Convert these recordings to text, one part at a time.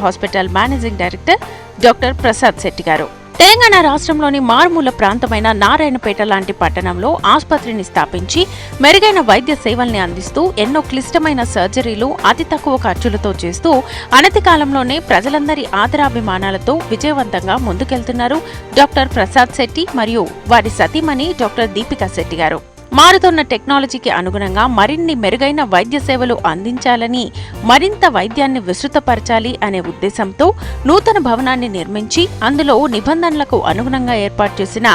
Hospital managing director doctor Prasad Shetty గారు. తెలంగాణ రాష్ట్రంలోని మారుమూల ప్రాంతమైన నారాయణపేట లాంటి పట్టణంలో ఆసుపత్రిని స్థాపించి మెరుగైన వైద్య సేవల్ని అందిస్తూ ఎన్నో క్లిష్టమైన సర్జరీలు అతి తక్కువ ఖర్చులతో చేస్తూ అనతి కాలంలోనే ప్రజలందరి ఆదరాభిమానాలతో విజయవంతంగా ముందుకెళ్తున్నారు డాక్టర్ ప్రసాద్ శెట్టి మరియు వారి సతీమణి డాక్టర్ దీపికా శెట్టి గారు. మారుతున్న టెక్నాలజీకి అనుగుణంగా మరిన్ని మెరుగైన వైద్య సేవలు అందించాలని, మరింత వైద్యాన్ని విస్తృతపరచాలి అనే ఉద్దేశంతో నూతన భవనాన్ని నిర్మించి అందులో నిబంధనలకు అనుగుణంగా ఏర్పాటు చేసిన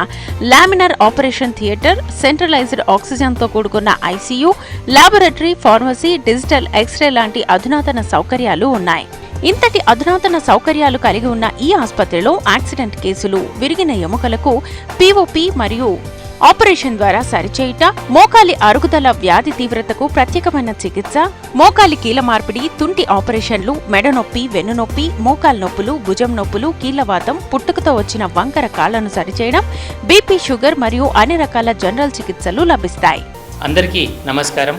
లామినర్ ఆపరేషన్ థియేటర్, సెంట్రలైజ్డ్ ఆక్సిజన్తో కూడుకున్న ICU, laboratory, pharmacy, digital X-ray లాంటి అధునాతన సౌకర్యాలు ఉన్నాయి. ఇంతటి అధునాతన సౌకర్యాలు కలిగి ఉన్న ఈ ఆసుపత్రిలో యాక్సిడెంట్ కేసులు, విరిగిన ఎముకలకు పీఓపీ మరియు ఆపరేషన్ ద్వారా సరిచేయుట, మోకాలి అరుగుదల వ్యాధి తీవ్రతకు ప్రత్యేకమైన చికిత్స, మోకాలి కీల మార్పిడి, తుంటి ఆపరేషన్లు, మెడ నొప్పి, వెన్నునొప్పి, మోకాలు నొప్పులు, భుజం నొప్పులు, కీళ్లవాతం, పుట్టుకతో వచ్చిన వంకర కాళ్లను సరిచేయడం, బీపీ, షుగర్ మరియు అన్ని రకాల జనరల్ చికిత్సలు లభిస్తాయి. అందరికీ నమస్కారం.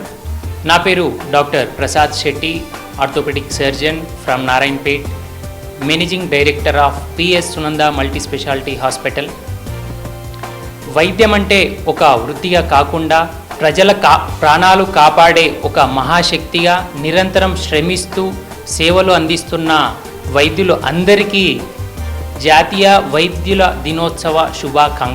నా పేరు doctor Prasad Shetty, orthopaedic surgeon from Narayanpet, managing director of PS Sunanda multi speciality hospital. వైద్యం అంటే ఒక వృత్తిగా కాకుండా ప్రజల ప్రాణాలు కాపాడే ఒక మహాశక్తిగా నిరంతరం శ్రమిస్తూ సేవలు అందిస్తున్న వైద్యులు అందరికీ జాతీయ వైద్యుల దినోత్సవ శుభాకాంక్షలు.